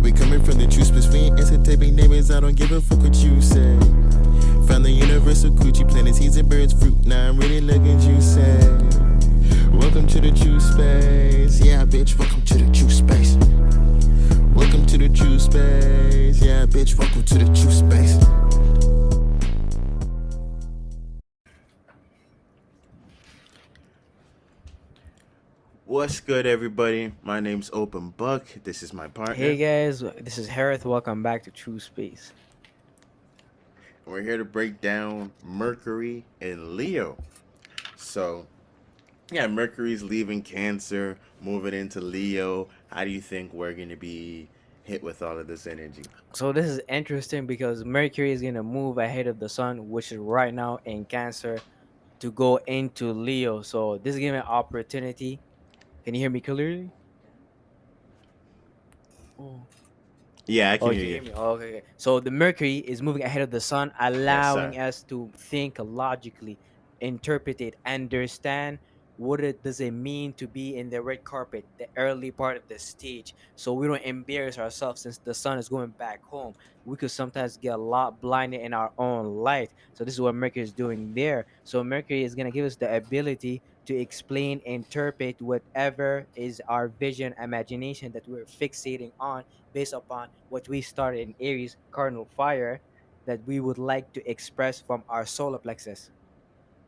we coming from the true space. We ain't entertaining neighbors. I don't give a fuck what you say. Found the universal coochie, planting seeds and birds fruit. Now I'm really looking juicy. Welcome to the true space. Yeah, bitch, welcome to the true space. Welcome to the true space. Yeah, bitch, welcome to the true space. What's good, everybody? My name's Open Buck. This is my Hey partner. guys, this is Harith. Welcome back to True Space. We're here to break down Mercury in Leo. So, yeah, Mercury's leaving Cancer, moving into Leo. How do you think we're going to be hit with all of this energy? So this is interesting because Mercury is gonna move ahead of the Sun, which is right now in Cancer, to go into Leo. So this is giving an opportunity. Can you hear me clearly? Oh. Yeah, I Oh, can you hear can you. hear me. Oh, okay, okay. So the Mercury is moving ahead of the Sun, Yes, sir. allowing us to think logically, interpret it, understand what it does it mean to be in the red carpet, the early part of the stage. So we don't embarrass ourselves since the Sun is going back home. We could sometimes get a lot blinded in our own light. So this is what Mercury is doing there. So Mercury is gonna give us the ability to explain, interpret whatever is our vision, imagination that we're fixating on based upon what we started in Aries cardinal fire that we would like to express from our solar plexus,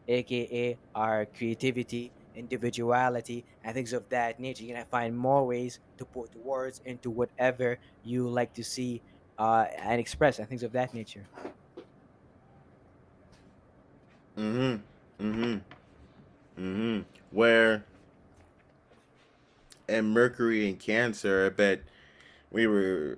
aka our creativity, individuality, and things of that nature. You're gonna find more ways to put words into whatever you like to see and express and things of that nature. Mm-hmm. Mm-hmm. Mm-hmm. Where and Mercury in Cancer, I bet we were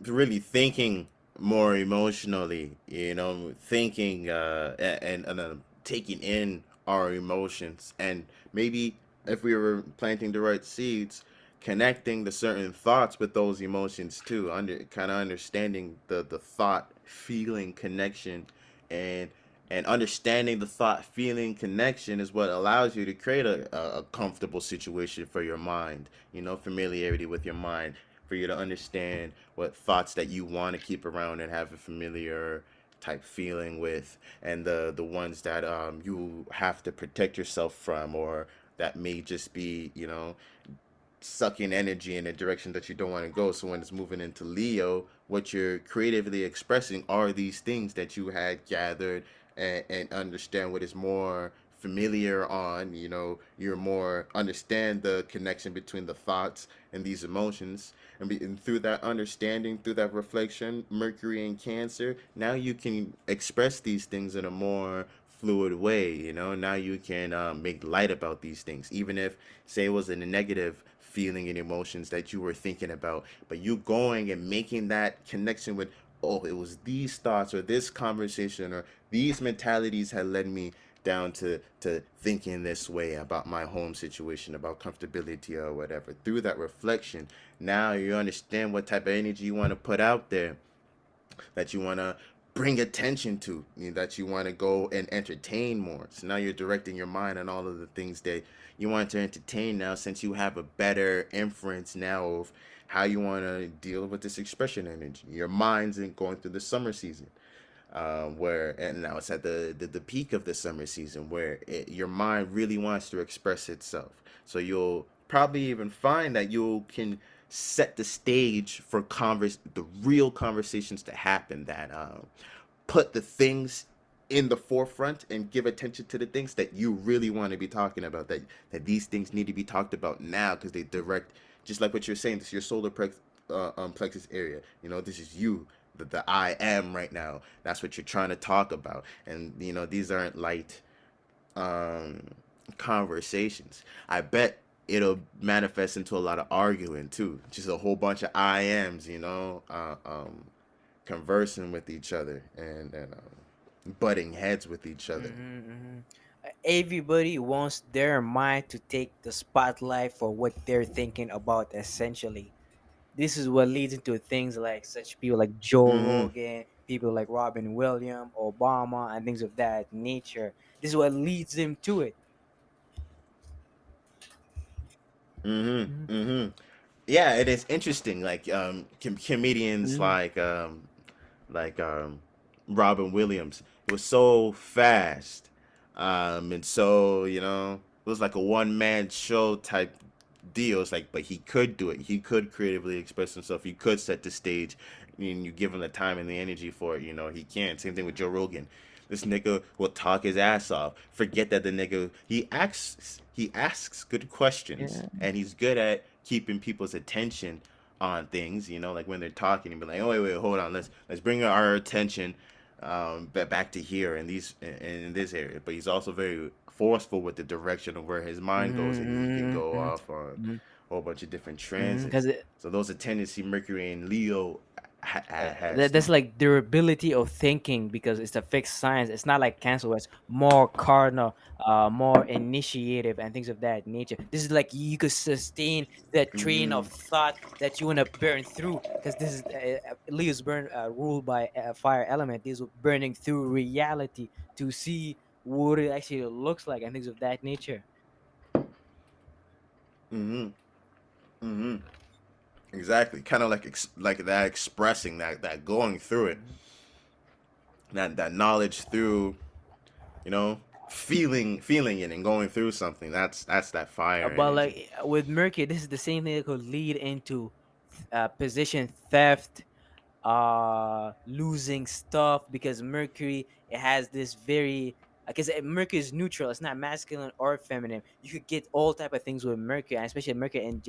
really thinking more emotionally, thinking and taking in our emotions, and maybe if we were planting the right seeds, connecting the certain thoughts with those emotions too, understanding the thought feeling connection, and understanding the thought feeling connection is what allows you to create a comfortable situation for your mind, familiarity with your mind, for you to understand what thoughts that you want to keep around and have a familiar type feeling with, and the ones that you have to protect yourself from, or that may just be sucking energy in a direction that you don't want to go. So when it's moving into Leo, what you're creatively expressing are these things that you had gathered, and understand what is more familiar on, you're more understand the connection between the thoughts and these emotions, and through that understanding, through that reflection, Mercury in Cancer, now you can express these things in a more fluid way. Now you can make light about these things, even if, say, it was a negative feeling and emotions that you were thinking about, but you going and making that connection with, oh, it was these thoughts or this conversation or these mentalities had led me down to thinking this way about my home situation, about comfortability or whatever. Through that reflection, now you understand what type of energy you want to put out there, that you want to bring attention to, that you want to go and entertain more. So now you're directing your mind on all of the things that you want to entertain now, since you have a better inference now of how you want to deal with this expression energy. Your mind's in going through the summer season, where, and now it's at the peak of the summer season, where your mind really wants to express itself. So you'll probably even find that you can set the stage for the real conversations to happen, that put the things in the forefront and give attention to the things that you really want to be talking about, that these things need to be talked about now, because they direct, just like what you're saying, this is your plexus area. This is you, the I am right now. That's what you're trying to talk about. And these aren't light um conversations. I bet it'll manifest into a lot of arguing too, just a whole bunch of I ams, conversing with each other, and butting heads with each other. Mm-hmm. Everybody wants their mind to take the spotlight for what they're thinking about, essentially. This is what leads into things like such people like Joe Mm-hmm. Rogan, people like Robin Williams, Obama, and things of that nature. This is what leads them to it. Mm-hmm. Mhm. Mm-hmm. yeah, it is interesting. Like comedians Mm, like Robin Williams. It was so fast, and so it was like a one man show type deal. It's like, but he could do it. He could creatively express himself. He could set the stage. And you give him the time and the energy for it. He can. Same thing with Joe Rogan. This nigga will talk his ass off. Forget that the nigga he asks good questions yeah. and he's good at keeping people's attention on things. Like when they're talking, and be like, oh wait, hold on, let's bring our attention back to here in this area. But he's also very forceful with the direction of where his mind goes, and he can go Mm-hmm. off on a whole bunch of different transits. Because So those are tendency Mercury and Leo has that's too. like durability of thinking because it's a fixed science. It's not like Cancer where it's more cardinal, more initiative and things of that nature. This is like you could sustain that train of Mm-hmm. thought that you want to burn through because this is Leo's burn ruled by fire element. This is burning through reality to see what it actually looks like and things of that nature. Mm-hmm. Mm-hmm. Exactly. Kind of like like that expressing that going through it, Mhm. that knowledge through you know feeling it and going through something. That's that fire But energy. like with Mercury, this is the same thing that could lead into position theft, losing stuff because Mercury it has this very because Mercury is neutral. It's not masculine or feminine. You could get all type of things with Mercury, and especially Mercury and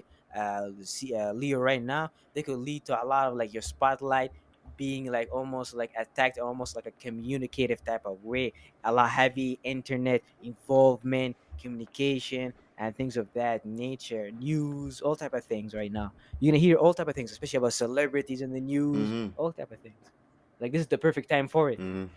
Leo right now. They could lead to a lot of like your spotlight being like almost like attacked, almost like a communicative type of way. A lot heavy internet involvement, communication, and things of that nature. News, all type of things right now. You're gonna hear all type of things, especially about celebrities in the news, Mm-hmm. all type of things. Like this is the perfect time for it. Mm-hmm.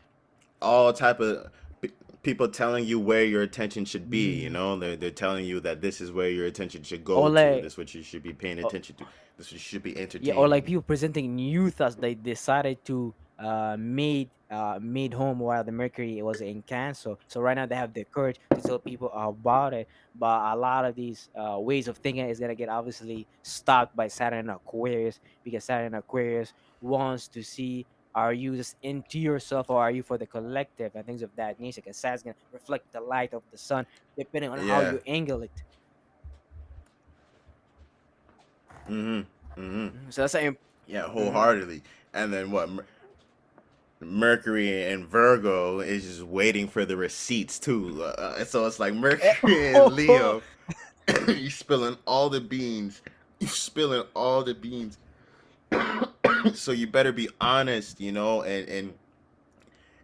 All type of p- people telling you where your attention should be. Mm. They're telling you that this is where your attention should Or go to. like, This is what you should be paying or, attention to. This is what you should be yeah, or like entertaining. people presenting new thoughts they decided to made home while the Mercury was in Cancer. So right now they have the courage to tell people about it. But a lot of these ways of thinking is gonna get obviously stopped by Saturn and Aquarius because Saturn and Aquarius wants to see, are you just into yourself or are you for the collective and things of that nature? Because Saturn's gonna reflect the light of the sun depending on how Yeah. you angle it. Mm-hmm. Mm-hmm. So that's a Yeah, mhm. wholeheartedly. And then what? Mercury and Virgo is just waiting for the receipts too. So it's like Mercury and Leo, you spilling all the beans. You spilling all the beans. So you better be honest, and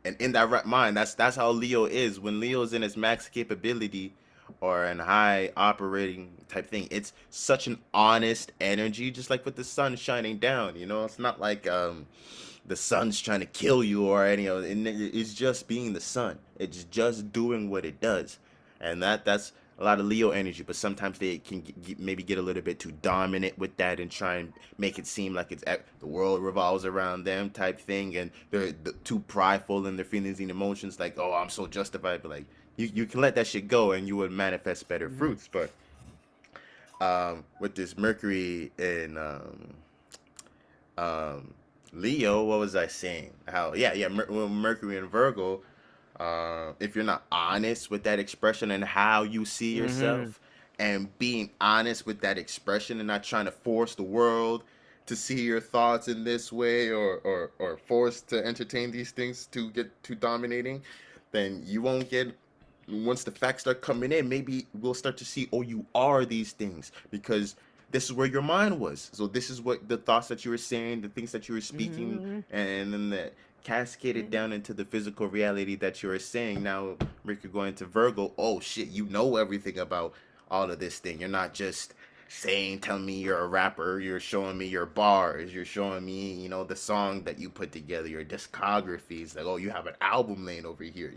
in that right mind. That's how Leo is. When Leo's in his max capability or in high operating type thing, it's such an honest energy, just like with the sun shining down. It's not like the sun's trying to kill you or any of it. It's just being the sun. It's just doing what it does, and that's a lot of Leo energy. But sometimes they can maybe get a little bit too dominant with that and try and make it seem like the world revolves around them type thing, and they're too prideful in their feelings and emotions. Like, oh, I'm so justified, but like you can let that shit go, and you would manifest better Mhm. fruits. But with this Mercury and um, Leo, what was I saying? How yeah, well, Mercury and Virgo. If you're not honest with that expression and how you see Mhm. yourself, and being honest with that expression, and not trying to force the world to see your thoughts in this way, or force to entertain these things to get too dominating, then you won't get. Once the facts start coming in, maybe we'll start to see, oh, you are these things because this is where your mind was. So this is what the thoughts that you were saying, the things that you were speaking, Mhm. and then the cascaded Mhm. down into the physical reality that you were saying. Now, Rick, you're going to Virgo. Oh shit, you know everything about all of this thing. You're not just telling me you're a rapper. You're showing me your bars. You're showing me, the song that you put together, your discography. It's like, oh, you have an album laying over here.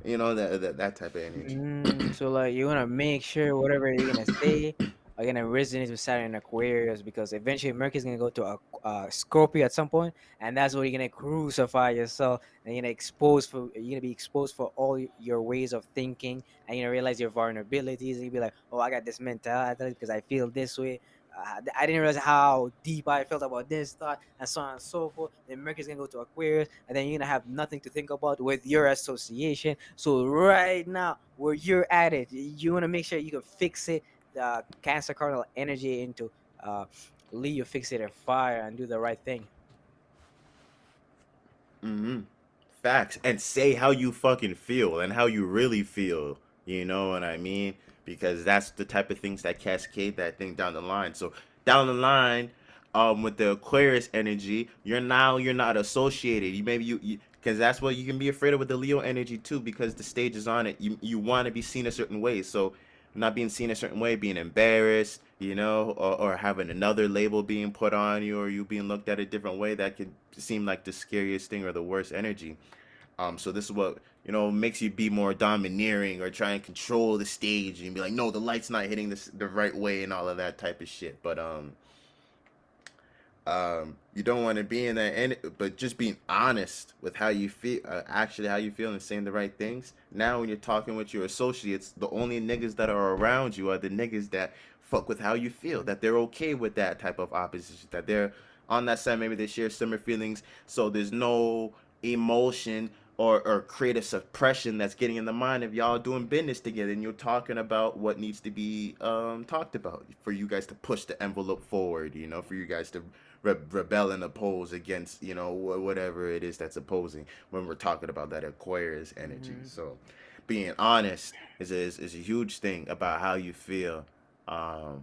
That type of energy. So like you wanna make sure whatever you're gonna say are gonna resonate with Saturn and Aquarius because eventually Mercury's gonna go to a Scorpio at some point, and that's where you're gonna crucify yourself and you're gonna be exposed for all your ways of thinking and you're gonna realize your vulnerabilities and you'll be like, oh, I got this mentality because I feel this way. I didn't realize how deep I felt about this thought, and so on and so forth. Then Mercury's gonna go to Aquarius, and then you're gonna have nothing to think about with your association. So right now, where you're at it, you wanna make sure you can fix it. The Cancer cardinal energy into uh, Leo fixated fire and do the right thing. Mm-hmm. Facts. And say how you fucking feel and how you really feel. You know what I mean? Because that's the type of things that cascade that thing down the line. So down the line, with the Aquarius energy, you're not associated. You maybe you because that's what you can be afraid of with the Leo energy too, because the stage is on it. You want to be seen a certain way. So not being seen a certain way, being embarrassed, or having another label being put on you, or you being looked at a different way, that could seem like the scariest thing or the worst energy. So this is what makes you be more domineering or try and control the stage and be like, no, the light's not hitting this the right way and all of that type of shit. But you don't want to be in that, but just being honest with how you feel, actually how you feel, and saying the right things. Now, when you're talking with your associates, the only niggas that are around you are the niggas that fuck with how you feel, that they're okay with that type of opposition, that they're on that side. Maybe they share similar feelings, so there's no emotion or creative suppression that's getting in the mind of y'all doing business together, and you're talking about what needs to be talked about for you guys to push the envelope forward, for you guys to rebel and oppose against whatever it is that's opposing, when we're talking about that Aquarius energy. Mm-hmm. So being honest is a huge thing about how you feel um,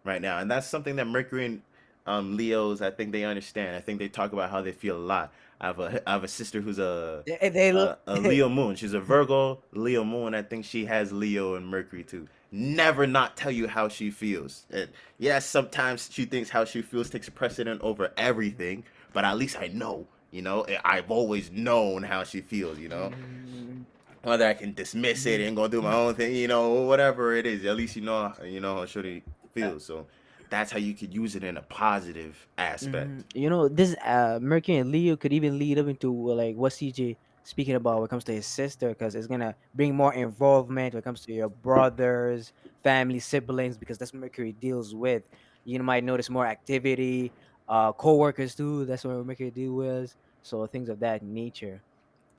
right now, and that's something that Mercury and Leos, I think they understand. I think they talk about how they feel a lot. I have a sister who's a They Leo moon. She's a Virgo Leo moon. I think she has Leo and Mercury too. Never not tell you how she feels. And yes, sometimes she thinks how she feels takes precedent over everything, but at least I know. I've always known how she feels. mm, Whether I can dismiss it mhm. and go do my own thing, whatever it is. At least you know how Shorty feels. So that's how you could use it in a positive aspect. This Mercury and Leo could even lead up into like what CJ speaking about when it comes to his sister, because it's gonna bring more involvement when it comes to your brothers, family, siblings, because that's what Mercury deals with. You might notice more activity, co-workers too. That's what Mercury deals with. So things of that nature.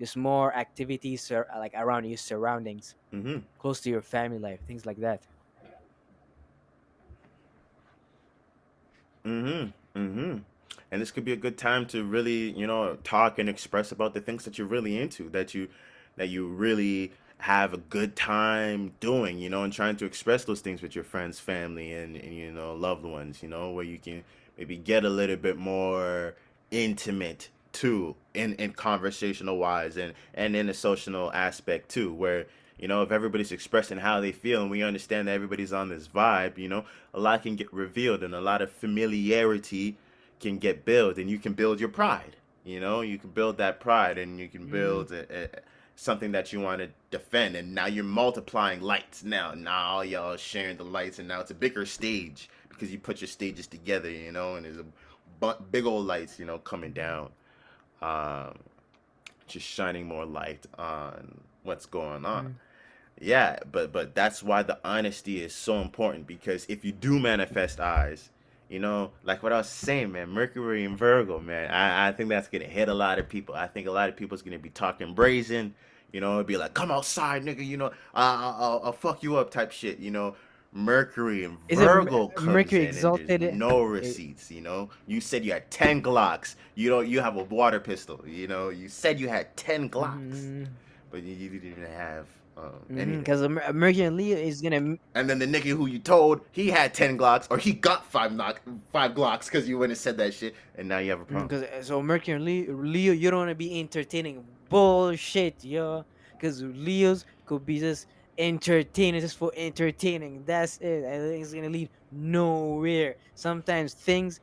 Just more activities like around your surroundings, Mm-hmm. close to your family life, things like that. Mm-hmm. Mm-hmm. And this could be a good time to really, talk and express about the things that you're really into, that you really have a good time doing, and trying to express those things with your friends, family, and loved ones, where you can maybe get a little bit more intimate too, in conversational wise, and in a social aspect too, where if everybody's expressing how they feel and we understand that everybody's on this vibe, a lot can get revealed and a lot of familiarity can get built, and you can build your pride. You can build that pride, and you can Mm-hmm. build something that you want to defend, and now you're multiplying lights. Now y'all sharing the lights, and now it's a bigger stage because you put your stages together, and there's a big old lights, coming down, um, just shining more light on what's going on. Yeah, but that's why the honesty is so important, because if you do manifest eyes, like what I was saying, man, Mercury and Virgo, man, I think that's gonna hit a lot of people. I think a lot of people's gonna be talking brazen, it'd be like, come outside, nigga, I'll fuck you up type shit, Mercury and Is it Virgo comes Mercury in and there's exalted? no receipts, you said you had 10 Glocks, you have a water pistol, you said you had 10 Glocks, Mm-hmm. but you didn't even have anything. Because Mercury and Leo is gonna And then the nigga who you told he had 10 Glocks, or he got 5 Glocks because you went and said that shit, and now you have a problem. because so Mercury and Leo, you don't want to be entertaining bullshit, yo. Because Leos could be just entertaining just for entertaining. That's it. I think it's gonna lead nowhere. Sometimes things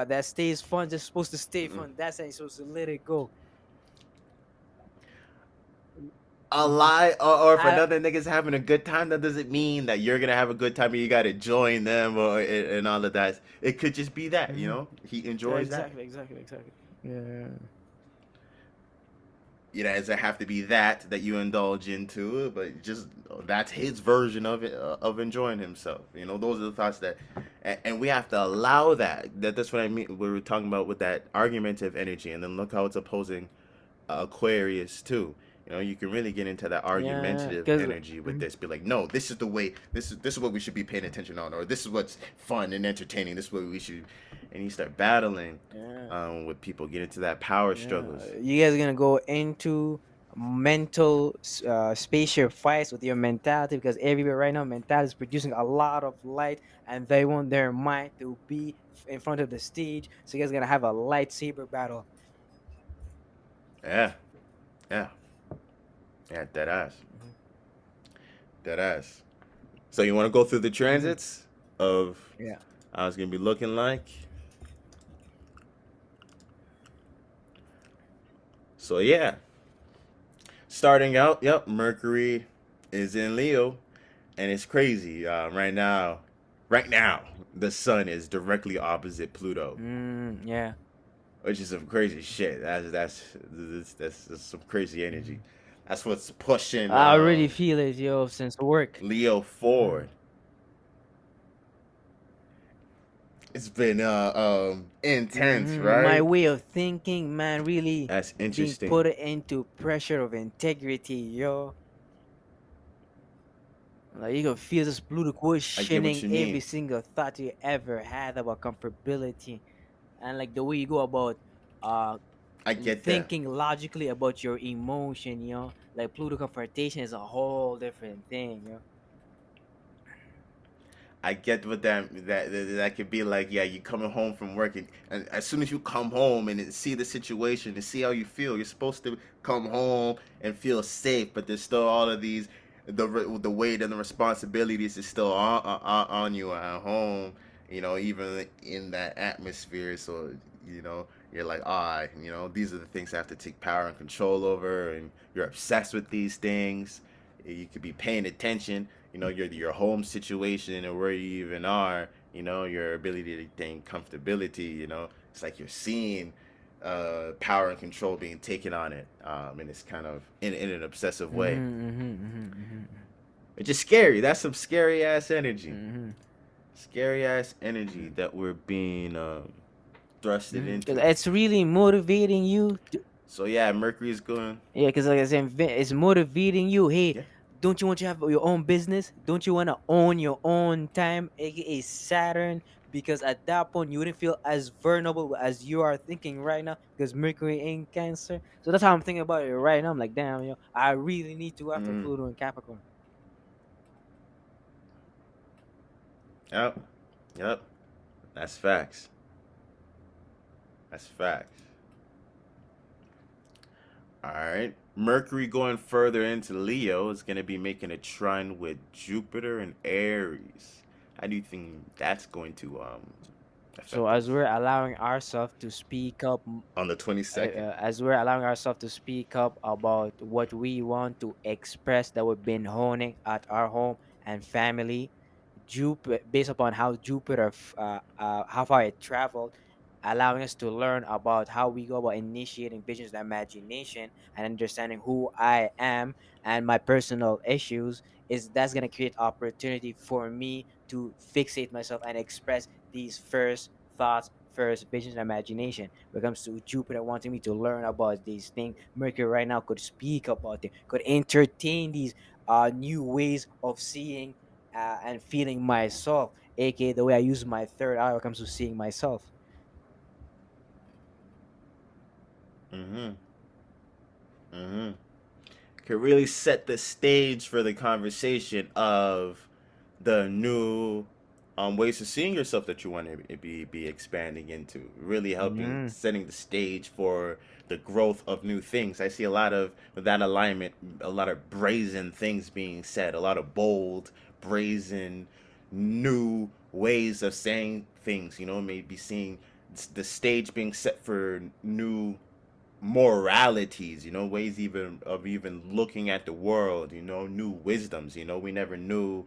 that stays fun just supposed to stay Mm-mm. fun. That's how you're supposed to let it go. A Mhm. lie, or if I another nigga's having a good time, that doesn't mean that you're gonna have a good time and you gotta join them, or and all of that. It could just be that, Mhm. he enjoys that. Exactly, exactly, exactly. Yeah. doesn't have to be that you indulge into, but just that's his version of it, of enjoying himself. Those are the thoughts that, and we have to allow that. That's what I mean. We were talking about with that argumentative energy, and then look how it's opposing Aquarius too. You can really get into that Yeah, argumentative because energy with this. Be like, no, this is the way. This is what we should be paying attention on, or this is what's fun and entertaining. This is what we should. And you start battling yeah, with people, get into that power yeah, struggles. you guys are gonna go into mental spaceship fights with your mentality because everywhere right now mentality is producing a lot of light and they want their mind to be in front of the stage, so you guys are gonna have a lightsaber battle. Yeah, yeah, yeah. Dead ass, Hmm. dead ass. So you want to go through the Hmm. transits of Yeah. how it's gonna be looking like? So yeah, starting out, yep, Mercury is in Leo, and it's crazy. Right now, the Sun is directly opposite Pluto, Yeah. which is some crazy shit. That's some crazy Hmm. energy. That's what's pushing I already feel it, yo, since work. Leo Hmm. forward. It's been intense, My right? way of thinking, man, really That's being interesting. put into pressure of integrity, yo. Like you can feel this blue I get what questioning you every mean. single thought you ever had about comfortability, and like the way you go about uh I get that. thinking logically about your emotion, like Pluto confrontation is a whole different thing, I get what that could be like. Yeah, you coming home from work, and as soon as you come home and see the situation and see how you feel, you're supposed to come home and feel safe. But there's still all of these, the weight and the responsibilities is still on you at home. Even in that atmosphere. So you're like, these are the things I have to take power and control over, and you're obsessed with these things. You could be paying attention, your home situation or where you even are, your ability to gain comfortability, it's like you're seeing power and control being taken on it, and it's kind of in an obsessive way, which is scary. That's some scary ass energy, mm-hmm. scary ass energy that we're being thrusted Because into. it's really motivating you. So yeah, Mercury's going. Yeah, because like I said, it's motivating you. Hey, Yeah, don't you want to have your own business? Don't you want to own your own time, aka Saturn? Because at that point, you wouldn't feel as vulnerable as you are thinking right now. Because Mercury in Cancer, so that's how I'm thinking about it right now. I'm like, damn, I really need to go after mm, Pluto and Capricorn. yep, yep, that's facts. That's facts. All right. Mercury going further into Leo is going to be making a trine with Jupiter and Aries. How do you think that's going to So affect as us we're allowing ourselves to speak up on the 22nd? as we're allowing ourselves to speak up about what we want to express that we've been honing at our home and family, Jupiter, based upon how Jupiter, how far it traveled, allowing us to learn about how we go about initiating visions and imagination and understanding who I am and my personal issues, is that's going to create opportunity for me to fixate myself and express these first thoughts, first visions, and imagination. When it comes to Jupiter wanting me to learn about these things, Mercury right now could speak about it, could entertain these new ways of seeing and feeling myself, aka the way I use my third eye when it comes to seeing myself. Mm-hmm. Mm-hmm. Could really set the stage for the conversation of the new ways of seeing yourself that you want to be expanding into, really helping Mm. setting the stage for the growth of new things. I see a lot of with that alignment, a lot of brazen things being said, a lot of bold, brazen, new ways of saying things. Maybe seeing the stage being set for new moralities, ways even looking at the world, new wisdoms. We never knew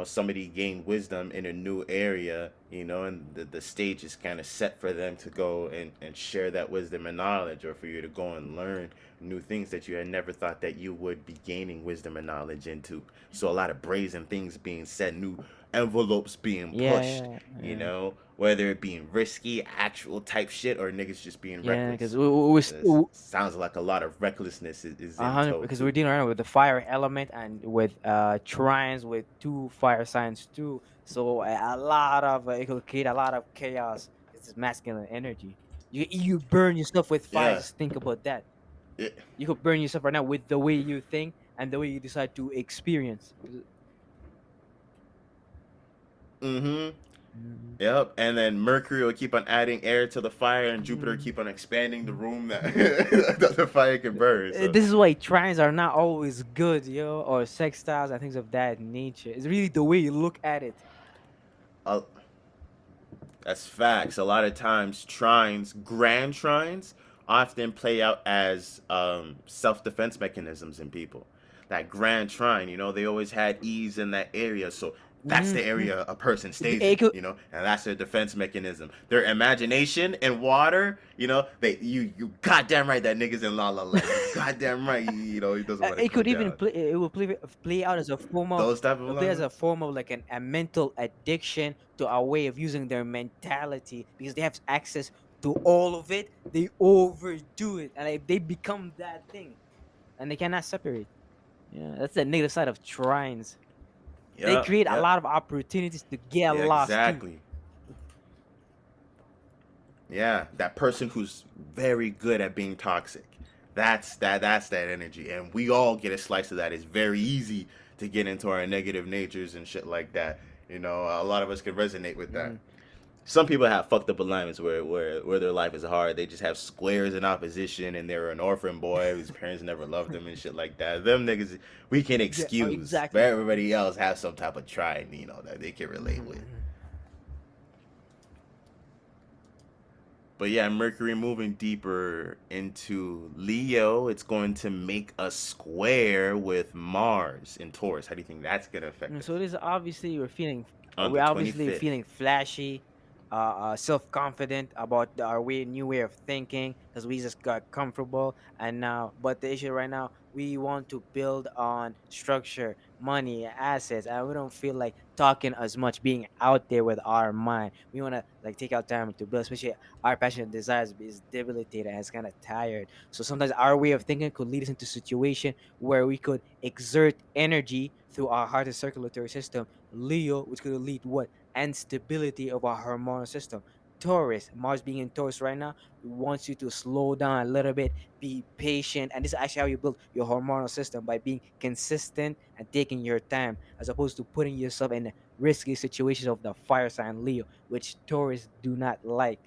somebody gained wisdom in a new area and the stage is kind of set for them to go and share that wisdom and knowledge, or for you to go and learn new things that you had never thought that you would be gaining wisdom and knowledge into. So a lot of brazen things being said, new envelopes being Yeah, pushed, yeah, yeah. whether it being risky, actual type shit, or niggas just being Yeah, because reckless. we This still sounds like a lot of recklessness is a in hundred tow because we're too. dealing right now with the fire element and with trines with two fire signs too. So a lot of it could create a lot of chaos. It's masculine energy. You burn yourself with fire. Yeah. Just think about that. It, You could burn yourself right now with the way you think and the way you decide to experience. mm-hmm. Mhm. Yep, and then Mercury will keep on adding air to the fire, and Jupiter Mhm. keep on expanding the Mhm. room that, that the fire can burn. So, This is why trines are not always good, or sextiles and things of that nature. It's really the way you look at it. uh, that's facts. A lot of times, trines, grand trines, often play out as self defense mechanisms in people. That grand trine, they always had ease in that area. So that's the Mhm. area a person stays It in, could and that's their defense mechanism. Their imagination and water, you goddamn right that nigga's in La La Land. You goddamn right, he doesn't want to it come could even down. play. It will play out as a form of. Those type of It'll play as a lines. form of like a mental addiction to a way of using their mentality because they have access to all of it. They overdo it, and they become that thing, and they cannot separate. Yeah, that's the negative side of trines. They Yep, create a yep, lot of opportunities to get yeah, lost too. exactly. Yeah, that person who's very good at being toxic. That's that energy. And we all get a slice of that. It's very easy to get into our negative natures and shit like that. A lot of us can resonate with that. Hmm. Some people have fucked up alignments where their life is hard. They just have squares in opposition and they're an orphan boy whose parents never loved them and shit like that. Them niggas we can Yeah, excuse. But exactly. everybody else has some type of trying, that they can relate with. Hmm. But yeah, Mercury moving deeper into Leo, it's going to make a square with Mars in Taurus. How do you think that's going to affect So us? this obviously On the we're obviously 25th. feeling flashy, self confident about our new way of thinking because we just got comfortable and now. But the issue right now, we want to build on structure, money, assets, and we don't feel like talking as much, being out there with our mind. We want to like take our time to build, especially our passion and desires is debilitated and it's kind of tired. So sometimes our way of thinking could lead us into situation where we could exert energy through our heart and circulatory system. Leo, which could lead what? And stability of our hormonal system. Taurus, Mars being in Taurus right now, wants you to slow down a little bit, be patient. And this is actually how you build your hormonal system by being consistent and taking your time, as opposed to putting yourself in risky situations of the fire sign Leo, which Taurus do not like.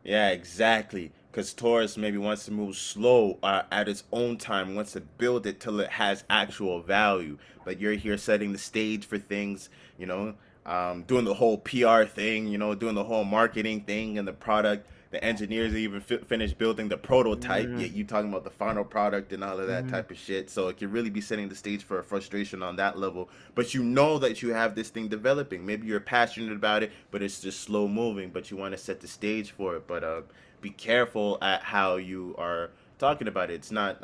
Yeah, exactly. Because Taurus maybe wants to move slow at its own time, wants to build it till it has actual value. But you're here setting the stage for things, doing the whole PR thing, doing the whole marketing thing and the product. The engineers even finish building the prototype, Mm-hmm. yet you talking about the final product and all of that Mm-hmm. type of shit. So it can really be setting the stage for a frustration on that level. But you know that you have this thing developing. Maybe you're passionate about it, but it's just slow moving. But you want to set the stage for it. But be careful at how you are talking about it. It's not.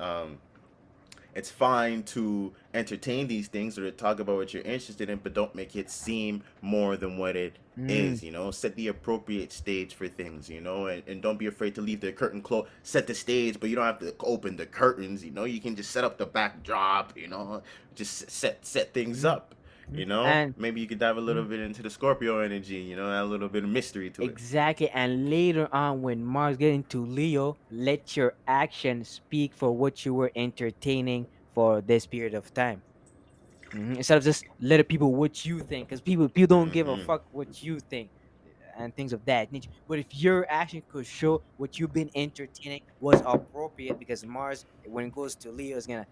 It's fine to entertain these things or to talk about what you're interested in, but don't make it seem more than what it Mm-hmm. is. Set the appropriate stage for things. And don't be afraid to leave the curtain closed. Set the stage, but you don't have to open the curtains. You can just set up the backdrop. Just set things up. And Maybe you could dive a little mm, bit into the Scorpio energy. Add a little bit of mystery to it. exactly. And later on, when Mars get into Leo, let your actions speak for what you were entertaining for this period of time. Instead of just letting people what you think, because people don't give a Mm-hmm. fuck what you think and things of that nature. But if your action could show what you've been entertaining was appropriate, because Mars, when it goes to Leo, is gonna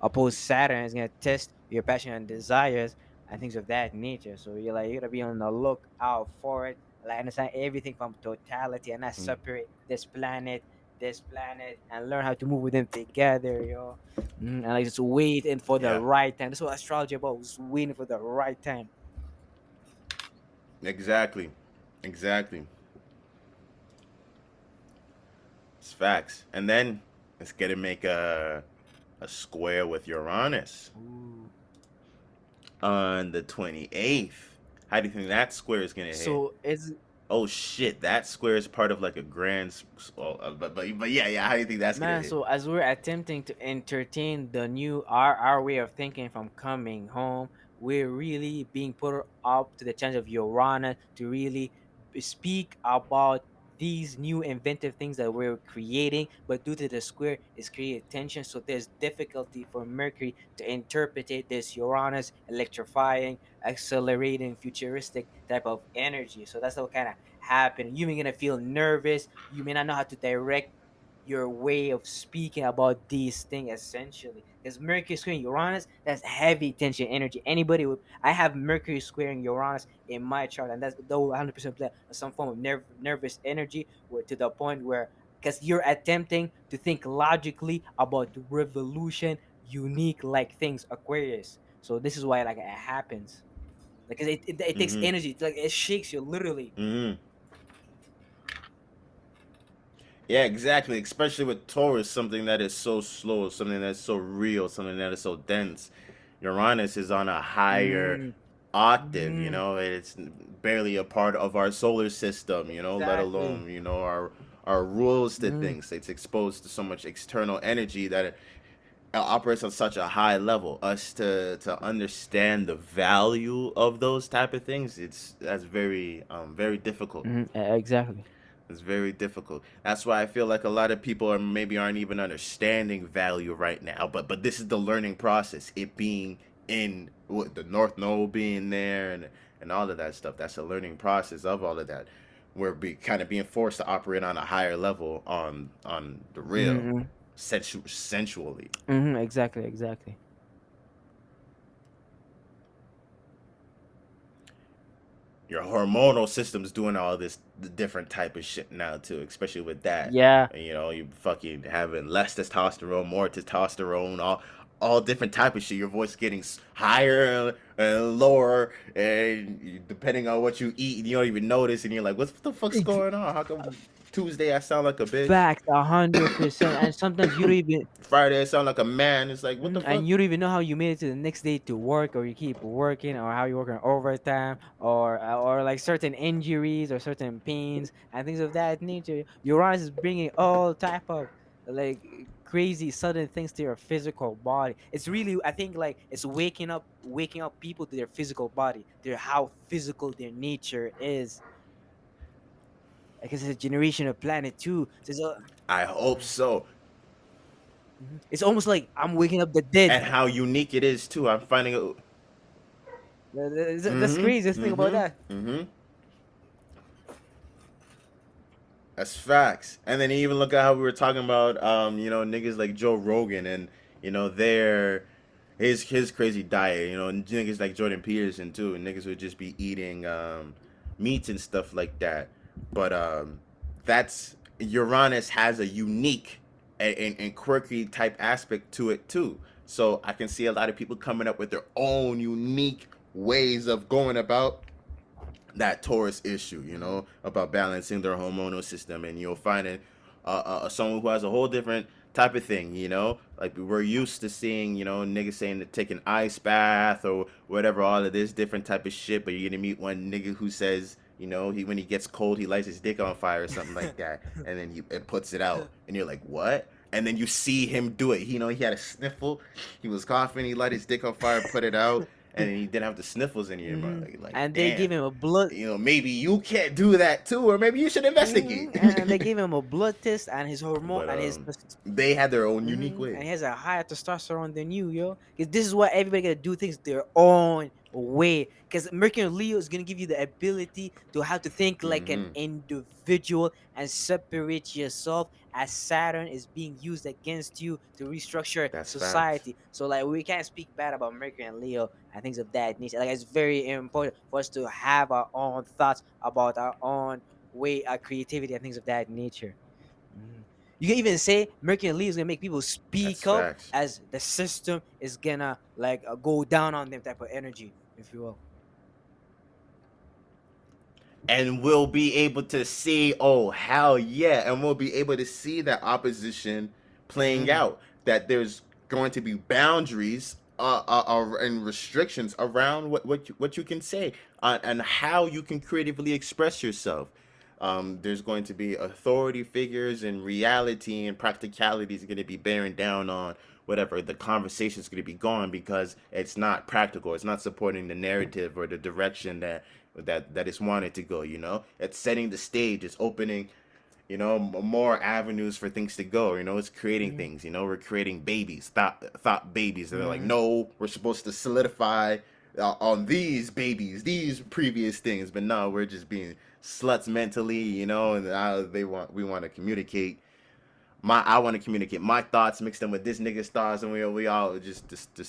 oppose Saturn, is gonna test your passion and desires and things of that nature. So you gotta be on the lookout for it. Like understand everything from totality and not separate this planet. this planet and learn how to move with them together, yo. And like just waiting for the Yeah, right time. That's what astrology about. Just waiting for the right time. exactly, exactly. It's facts. And then let's get to make a square with Uranus Ooh. on the 28th. How do you think that square is gonna hit? So it's Oh shit, that square is part of like a grand. But yeah, yeah. How do you think that's gonna man, hit? so as we're attempting to entertain the new our way of thinking from coming home, we're really being put up to the challenge of Uranus to really speak about these new inventive things that we're creating, but due to the square, it's created tension. So there's difficulty for Mercury to interpret it, this Uranus electrifying, accelerating, futuristic type of energy. So that's what kind of happen. You may gonna feel nervous. You may not know how to direct your way of speaking about these things essentially because Mercury squaring Uranus, that's heavy tension energy. Anybody with, I have Mercury squaring Uranus in my chart, and that's though 100% some form of nervous energy where to the point where because you're attempting to think logically about the revolution unique like things Aquarius. So this is why like it happens like it takes Mm-hmm. energy. It's like it shakes you literally. Mm-hmm. Yeah, exactly. Especially with Taurus, something that is so slow, something that's so real, something that is so dense. Uranus is on a higher Mm, octave, you mm, know, it's barely a part of our solar system, you know, let exactly. alone, our rules to Mm. things. It's exposed to so much external energy that it operates on such a high level. Us to understand the value of those type of things, that's very very difficult. Exactly. It's very difficult. That's why I feel like a lot of people are maybe aren't even understanding value right now. But this is the learning process. It being in what the North Node being there and all of that stuff. That's a learning process of all of that. We're kind of being forced to operate on a higher level on the real, Mm-hmm. sensually. Mm-hmm. Exactly. Exactly. Your hormonal system's doing all this different type of shit now too, especially with that. Yeah. You know, you fucking having less testosterone, more testosterone, all different type of shit. Your voice getting higher and lower, and depending on what you eat, you don't even notice, and you're like, "What the fuck's Ex- going on? How come Tuesday I sound like a bitch? Facts, 100%. And sometimes you don't even Friday I sound like a man?" It's like, what the and fuck? you don't even know how you made it to the next day to work, or you keep working, or how you're working overtime, or like certain injuries or certain pains and things of that nature. Uranus is bringing all type of like crazy sudden things to your physical body. It's really, I think, like it's waking up people to their physical body, to how physical their nature is. Like it's a generation of planet too. So it's, I hope so. it's almost like I'm waking up the dead. And how unique it is too. I'm finding it. That's Mm-hmm. crazy. Just think about Mm-hmm. that. Mm-hmm. That's facts. And then even look at how we were talking about, niggas like Joe Rogan and their his crazy diet. You know, and niggas like Jordan Peterson too. And niggas would just be eating meats and stuff like that. But that's Uranus has a unique and quirky type aspect to it too. So I can see a lot of people coming up with their own unique ways of going about that Taurus issue, about balancing their hormonal system, and you'll find it someone who has a whole different type of thing, like we're used to seeing, niggas saying to take an ice bath or whatever, all of this different type of shit, but you're gonna meet one nigga who says, he when he gets cold, he lights his dick on fire or something like that, and then he it puts it out, and you're like, what? And then you see him do it. He had a sniffle, he was coughing, he light his dick on fire, put it out, and then he didn't have the sniffles in your mind. Like, And they damn, give him a blood. maybe you can't do that too, or maybe you should investigate. And they gave him a blood test, and his hormone But and his they had their own unique and way. he has a higher testosterone than you, yo. Because this is why everybody gotta do things their own way. Because Mercury and Leo is gonna give you the ability to how to think like an Mm-hmm. individual and separate yourself. As Saturn is being used against you to restructure That's facts. society. So like we can't speak bad about Mercury and Leo and things of that nature. Like it's very important for us to have our own thoughts about our own way, our creativity and things of that nature. Mhm. You can even say Mercury in Leo is gonna make people That's speak up facts. as the system is gonna like go down on them type of energy, if you will. And we'll be able to see, oh hell yeah, and we'll be able to see that opposition playing Mm, out, that there's going to be boundaries and restrictions around what you can say, and how you can creatively express yourself. There's going to be authority figures, and reality and practicality is going to be bearing down on whatever the conversation is going to be going, because it's not practical, it's not supporting the narrative or the direction that it's wanted to go. It's setting the stage, it's opening, more avenues for things to go. It's creating mm, things. We're creating babies, thought babies, and they're like, mm. no, we're supposed to solidify on these babies, these previous things, but no, we're just being sluts mentally. And we want to communicate. I want to communicate my thoughts, mix them with this nigga's thoughts, and we all just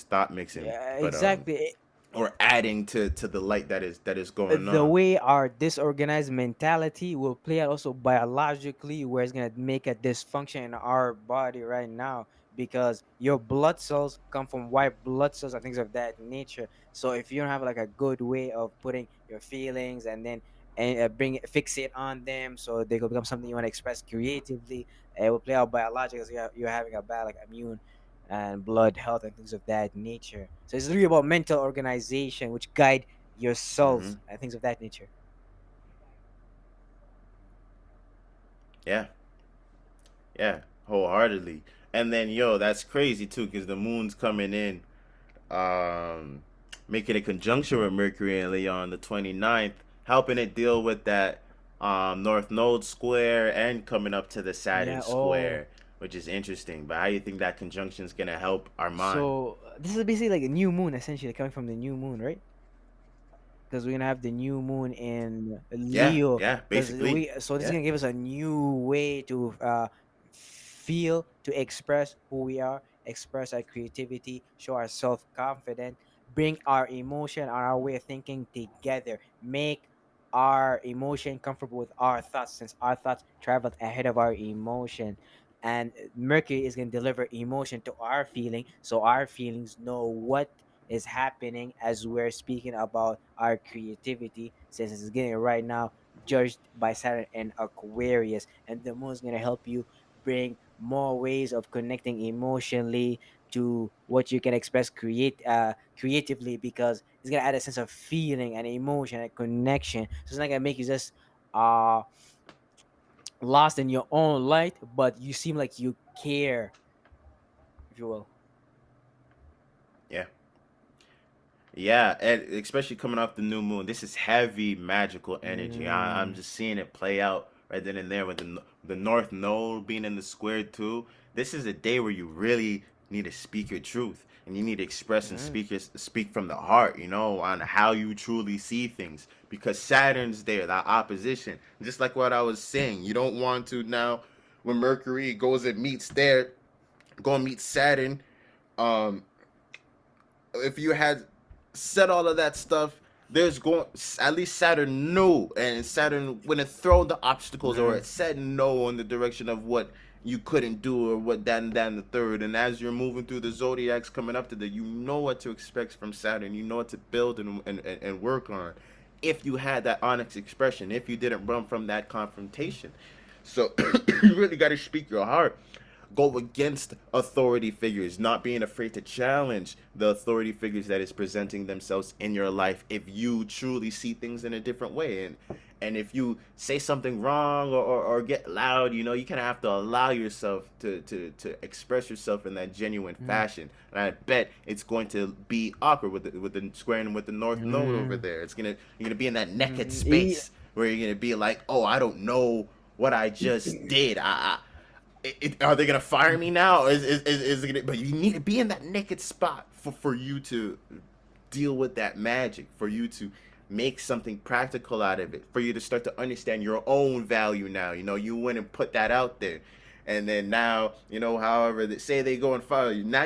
thought mixing, Yeah, but exactly. or adding to the light that is going The on. way our disorganized mentality will play out also biologically, where it's gonna make a dysfunction in our body right now, because your blood cells come from white blood cells and things of that nature. So if you don't have like a good way of putting your feelings and then bring fixate on them, so they could become something you want to express creatively, it will play out biologically, because you're having a bad like immune and blood health and things of that nature. So it's really about mental organization, which guide your Hmm. cells and things of that nature. Yeah, yeah, wholeheartedly. And then, yo, that's crazy too, because the moon's coming in, um, making a conjunction with Mercury and Leo on the 29th, helping it deal with that North Node square, and coming up to the Saturn Yeah. Oh, square, which is interesting. But how do you think that conjunction is gonna help our mind? so this is basically like a new moon, essentially coming from the new moon, right? Because we're gonna have the new moon in Yeah, Leo. yeah, Because basically, this is yeah. gonna give us a new way to feel, to express who we are, express our creativity, show our self confidence, bring our emotion and our way of thinking together, make our emotion comfortable with our thoughts, since our thoughts traveled ahead of our emotion. And Mercury is going to deliver emotion to our feeling, so our feelings know what is happening as we're speaking about our creativity, since it's getting right now judged by Saturn and Aquarius. And the moon is going to help you bring more ways of connecting emotionally to what you can express creatively, because it's going to add a sense of feeling and emotion and connection. So it's not going to make you just uh lost in your own light, but you seem like you care, if you will. Yeah. Yeah, and especially coming off the new moon, this is heavy magical energy. I'm Mm, just seeing it play out right then and there with the North Node being in the square too. This is a day where you really need to speak your truth, and you need to express and mm, speak from the heart. On how you truly see things, because Saturn's there, that opposition. Just like what I was saying, you don't want to now when Mercury goes and meets there, go and meet Saturn. Um, if you had said all of that stuff, there's going at least Saturn knew, and Saturn when it thrown the obstacles, or mm, it said no in the direction of what you couldn't do, or what that and the third. And as you're moving through the zodiacs coming up to that, you know what to expect from Saturn. You know what to build and work on. If you had that onyx expression, if you didn't run from that confrontation, so you really got to speak your heart, go against authority figures, not being afraid to challenge the authority figures that is presenting themselves in your life if you truly see things in a different way. And if you say something wrong, or get loud, you kind of have to allow yourself to express yourself in that genuine mm, fashion. And I bet it's going to be awkward with the squaring with the North Node over mm, there. You're gonna be in that naked mm. space where you're gonna be like, oh, I don't know what I just did. Are they gonna fire me now? Is it gonna? But you need to be in that naked spot for you to deal with that magic, for you to make something practical out of it, for you to start to understand your own value. Now you went and put that out there, and then now however they say they go and fire you, now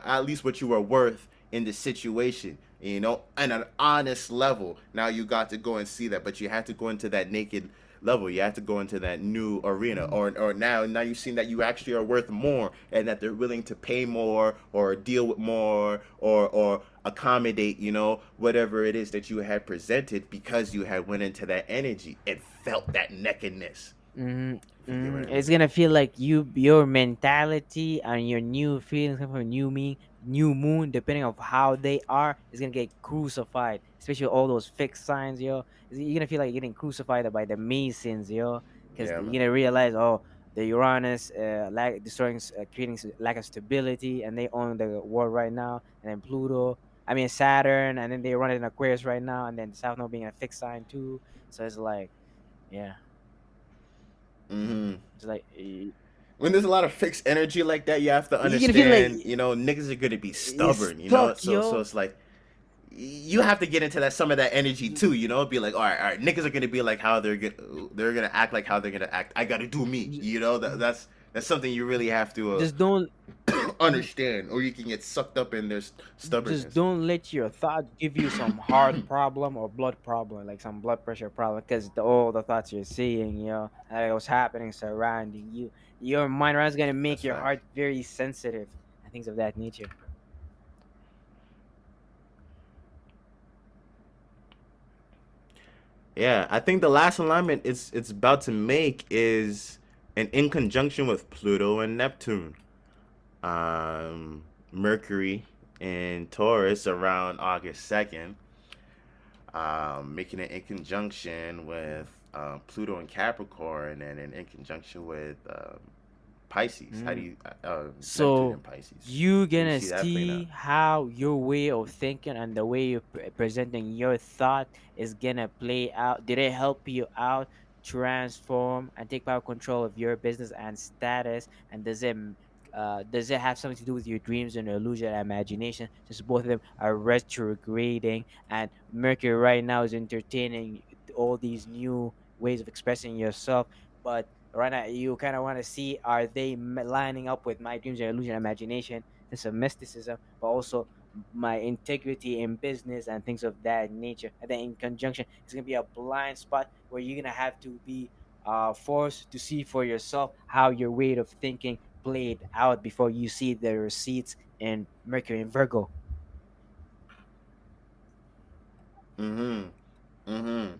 at least what you are worth in the situation, on an honest level. Now you got to go and see that, but you had to go into that naked level. You have to go into that new arena, or now you've seen that you actually are worth more, and that they're willing to pay more or deal with more or accommodate, whatever it is that you had presented, because you had went into that energy and felt that nakedness. Mm-hmm. If you get what I It's mean. gonna feel like your mentality and your new feelings come from new moon, depending of how they are, is gonna get crucified. Especially all those fixed signs, yo. You're gonna feel like you're getting crucified by the Masons, yo, because Yeah, you're man. gonna realize, oh, the Uranus, creating lack of stability, and they own the world right now, and then Pluto. I mean Saturn, and then they run it in Aquarius right now, and then the South Node being a fixed sign too. So it's like, yeah. Hmm. It's like When there's a lot of fixed energy like that, you have to you're gonna feel like understand, niggas are gonna be you're stubborn, stuck, so yo. it's like you have to get into that some of that energy too, be like, all right, niggas are gonna be like how they're gonna act like how they're gonna act. I gotta do me, J- that's something you really have to Just don't, understand, or you can get sucked up in their just stubbornness. don't let your thoughts give you some heart problem or blood problem, like some blood pressure problem, because all the thoughts you're seeing, like what's happening surrounding you, your mind right is gonna make That's your facts. heart very sensitive and things of that nature. Yeah, I think the last alignment it's about to make is an in conjunction with Pluto and Neptune. um, Mercury in Taurus around August 2nd, making it in conjunction with Pluto and Capricorn, and in conjunction with Pisces. How do Mm. you, Neptune So and Pisces? you How do you gonna see that playing see out? how your way of thinking and the way you're presenting your thought is gonna play out. Did it help you out transform and take power control of your business and status? And does it have something to do with your dreams and illusion and imagination? Since both of them are retrograding, and Mercury right now is entertaining all these new ways of expressing yourself, but right now you kind of want to see, are they lining up with my dreams and illusion imagination and some mysticism, but also my integrity in business and things of that nature. And then in conjunction, it's gonna be a blind spot where you're gonna have to be forced to see for yourself how your way of thinking played out before you see the receipts in Mercury and Virgo. Mm-hmm. Mm-hmm.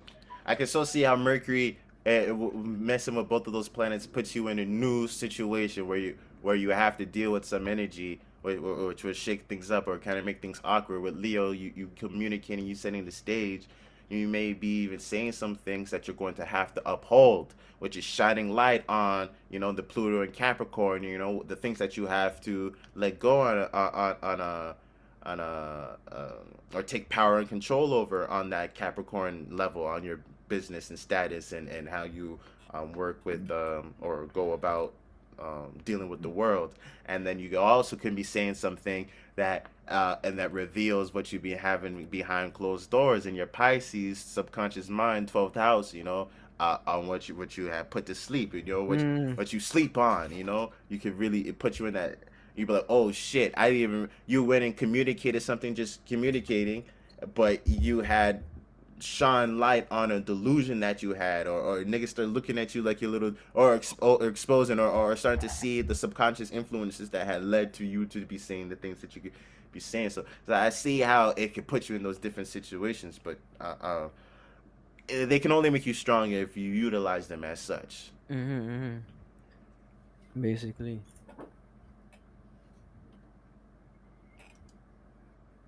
I can still see how Mercury, messing with both of those planets, puts you in a new situation where you have to deal with some energy, which will shake things up or kind of make things awkward. With Leo, you communicating, you setting the stage. You may be even saying some things that you're going to have to uphold, which is shining light on, the Pluto and Capricorn. The things that you have to let go or take power and control over on that Capricorn level, on your business and status, and how you work with, or go about dealing with the world. And then you also can be saying something that reveals what you be having behind closed doors in your Pisces subconscious mind, 12th house. On what you have put to sleep. Mm, What you sleep on. You could really, it put you in that. You'd be like, oh shit, I didn't even. You went and communicated something, just communicating, but you had shine light on a delusion that you had, or niggas start looking at you like you're little, or exposing, or starting to see the subconscious influences that had led to you to be saying the things that you could be saying. So I see how it could put you in those different situations, but they can only make you stronger if you utilize them as such. mm-hmm, basically.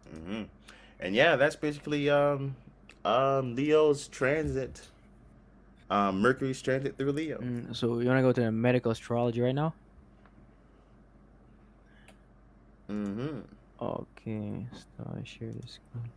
Hmm. And yeah, that's basically Leo's transit. Mercury's transit through Leo. So you want to go to the medical astrology right now? Hmm. Okay, so I share the screen.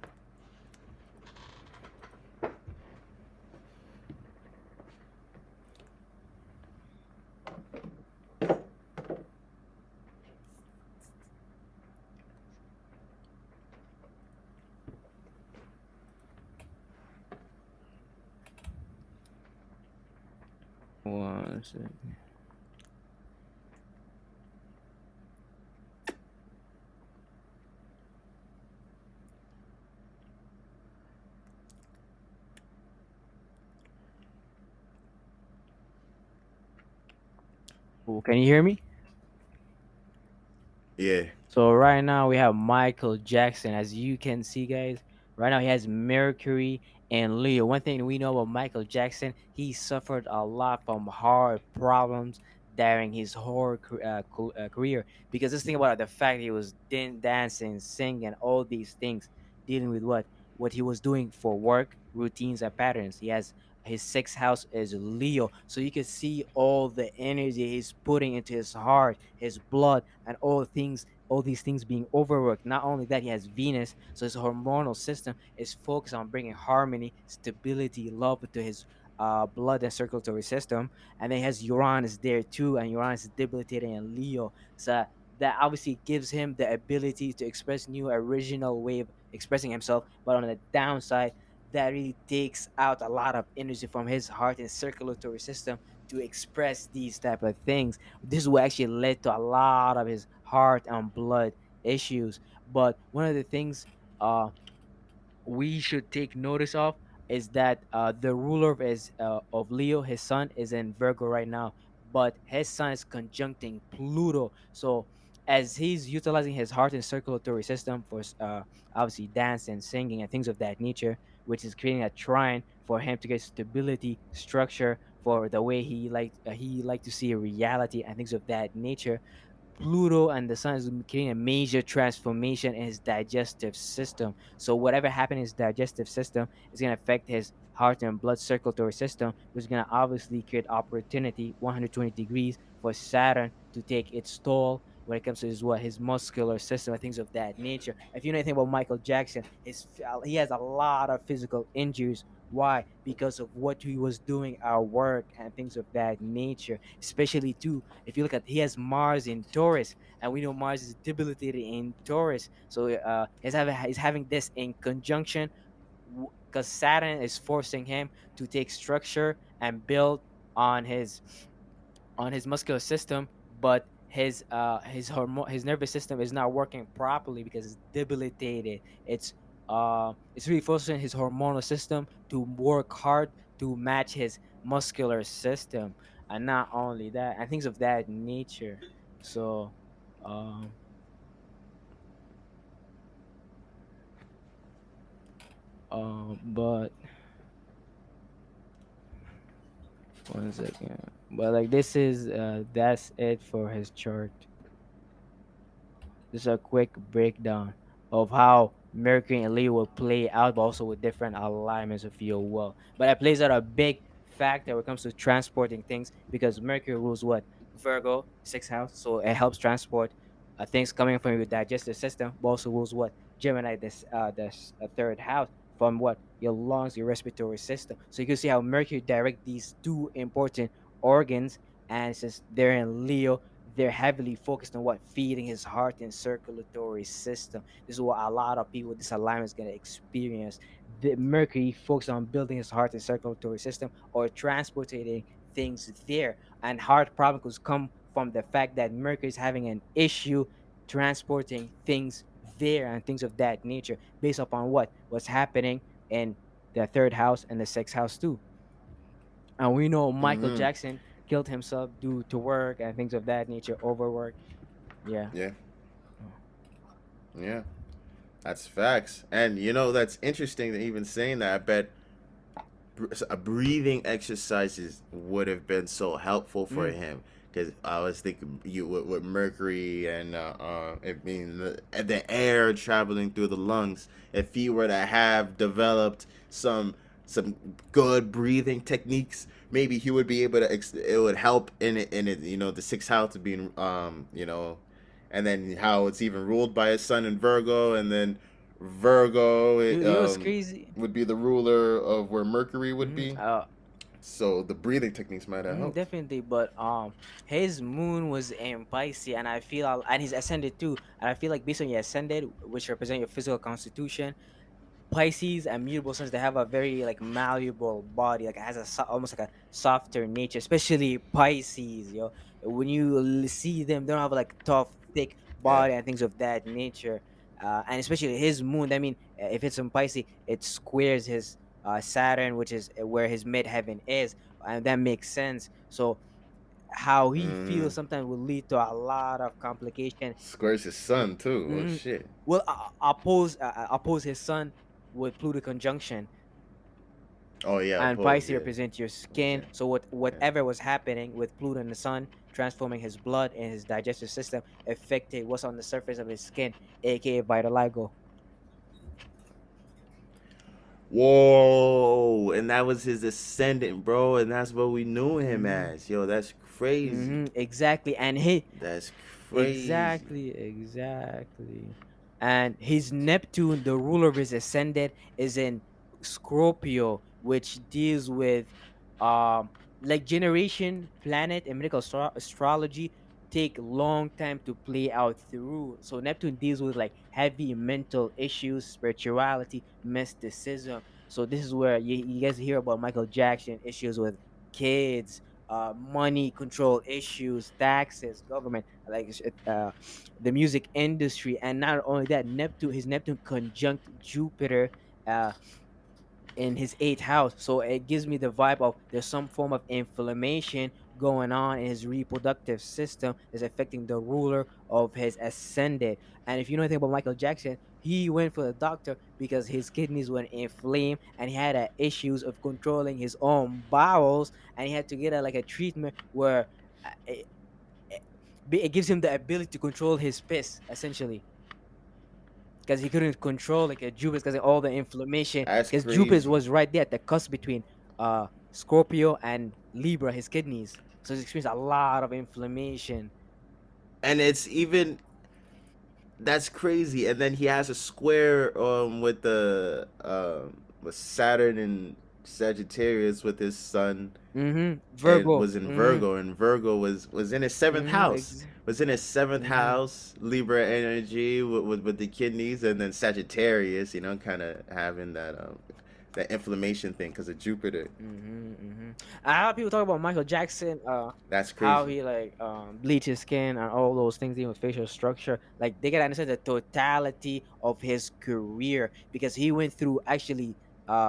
One second. Oh, can you hear me? Yeah. So right now we have Michael Jackson, as you can see, guys. Right now he has Mercury and Leo. One thing we know about Michael Jackson, he suffered a lot from heart problems during his whole career. Because just think about it, the fact he was dancing, singing, all these things, dealing with what he was doing for work, routines, and patterns. He has his sixth house is Leo, so you can see all the energy he's putting into his heart, his blood, and all these things being overworked. Not only that, he has Venus, so his hormonal system is focused on bringing harmony, stability, love to his blood and circulatory system. And then he has Uranus there too, and Uranus is debilitating in Leo. So that obviously gives him the ability to express new original way of expressing himself. But on the downside, that really takes out a lot of energy from his heart and circulatory system to express these type of things. This is what actually led to a lot of his heart and blood issues. But one of the things we should take notice of is that the ruler of Leo, his son, is in Virgo right now, but his son is conjuncting Pluto. So as he's utilizing his heart and circulatory system for obviously dance and singing and things of that nature, which is creating a trine for him to get stability, structure for the way he like to see reality and things of that nature. Pluto and the sun is creating a major transformation in his digestive system. So whatever happened in his digestive system is going to affect his heart and blood circulatory system, which is going to obviously create opportunity 120 degrees for Saturn to take its toll when it comes to his muscular system and things of that nature. If you know anything about Michael Jackson, he has a lot of physical injuries. Why? Because of what he was doing at work and things of that nature. Especially too, if you look at, he has Mars in Taurus, and we know Mars is debilitated in Taurus. So he's having this in conjunction because Saturn is forcing him to take structure and build on his muscular system, but his nervous system is not working properly because it's debilitated. It's really forcing his hormonal system to work hard to match his muscular system, and not only that, and things of that nature. So um but one second. But like this is that's it for his chart. Just a quick breakdown of how Mercury and Leo will play out, but also with different alignments of your will. But it plays out a big factor when it comes to transporting things because Mercury rules what? Virgo, sixth house. So it helps transport things coming from your digestive system, but also rules what? Gemini, third house from what? Your lungs, your respiratory system. So you can see how Mercury direct these two important organs, and since they're in Leo, they're heavily focused on what feeding his heart and circulatory system. This is what a lot of people with this alignment is going to experience. The Mercury focused on building his heart and circulatory system or transporting things there. And heart problems come from the fact that Mercury is having an issue transporting things there and things of that nature based upon what's happening in the third house and the sixth house too. And we know Michael Mm-hmm. Jackson killed himself due to work and things of that nature, overwork. Yeah. Yeah. Yeah. That's facts. And that's interesting that even saying that. I bet breathing exercises would have been so helpful for Mm. him because I was thinking with Mercury and I mean the air traveling through the lungs. If he were to have developed some good breathing techniques, maybe he would be able to. It would help in it. The sixth house being and then how it's even ruled by his sun in Virgo, and then Virgo You know what's crazy? would be the ruler of where Mercury would Mm-hmm. be. So the breathing techniques might have helped. Definitely, but his moon was in Pisces, and and he's ascended too, and I feel like based on your ascended, which represent your physical constitution, Pisces and mutable suns, they have a very like malleable body, like it has almost like a softer nature, especially Pisces. When you see them, they don't have like tough, thick Yeah. body and things of that nature. And especially his moon. I mean, if it's in Pisces, it squares his Saturn, which is where his midheaven is, and that makes sense. So how he Mm-hmm. feels sometimes will lead to a lot of complication. Squares his son too. Oh Mhm. shit. Will oppose his son with Pluto conjunction, Oh yeah, and oppose. Pisces Yeah. represents your skin. Okay. So Yeah. whatever was happening with Pluto and the sun, transforming his blood and his digestive system, affected what's on the surface of his skin, aka vitiligo. Whoa, and that was his ascendant, bro, and that's what we knew him Hmm. as. Yo, that's crazy. Exactly, and he That's crazy. exactly. And his Neptune, the ruler of his ascendant, is in Scorpio, which deals with um like generation planet and medical astrology take long time to play out through. So Neptune deals with like heavy mental issues, spirituality, mysticism. So this is where you guys hear about Michael Jackson issues with kids, money control issues, taxes, government, like the music industry. And not only that, his Neptune conjunct Jupiter uh, in his eighth house. So it gives me the vibe of there's some form of inflammation going on in his reproductive system that's affecting the ruler of his ascendant. And if you know anything about Michael Jackson, he went for the doctor because his kidneys were inflamed and he had issues of controlling his own bowels, and he had to get like a treatment where it, it gives him the ability to control his piss essentially, because he couldn't control like a Jupiter because of all the inflammation. That's Because Jupiter crazy. was right there at the cusp between Scorpio and Libra, his kidneys. So he's experienced a lot of inflammation. And it's even that's crazy. And then he has a square with Saturn and Sagittarius with his sun and Virgo. was in Virgo, and Virgo was in his seventh house. Was in his seventh Mm-hmm. house, Libra energy with the kidneys, and then Sagittarius, kind of having that inflammation thing because of Jupiter. A lot of people talk about Michael Jackson, That's how crazy. he like bleached his skin and all those things, even with facial structure. Like they gotta understand the totality of his career, because he went through actually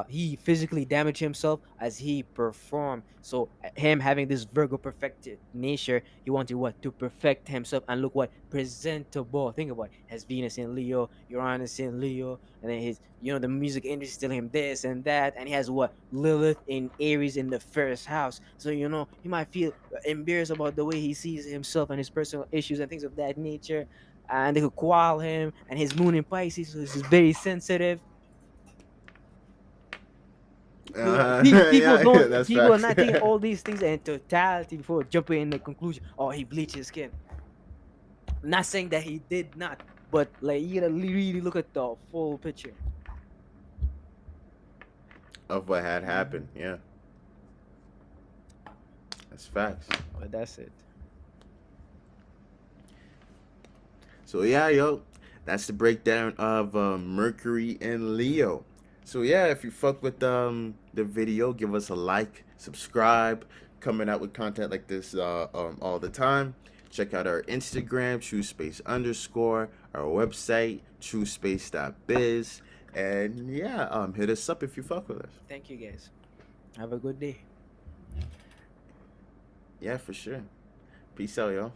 he physically damaged himself as he performed. So him having this Virgo perfected nature, he wanted what to perfect himself and look what presentable. Think about it. Has Venus in Leo, Uranus in Leo, and then his the music industry telling him this and that, and he has what Lilith in Aries in the first house. So he might feel embarrassed about the way he sees himself and his personal issues and things of that nature, and they could quarrel him. And his moon in Pisces, so he's very sensitive. So people Yeah, yeah, don't that's people are facts. not taking all these things in totality before jumping in the conclusion, oh, he bleached his skin. Not saying that he did not, but like you gotta really look at the full picture. Of what had Hmm. happened. Yeah, that's facts. But that's it. So yeah, yo, that's the breakdown of Mercury and Leo. So yeah, if you fuck with the video, give us a like, subscribe. Coming out with content like this all the time. Check out our Instagram, TrueSpace underscore, our website, TrueSpace.biz, and yeah, hit us up if you fuck with us. Thank you guys. Have a good day. Yeah, for sure. Peace out, yo.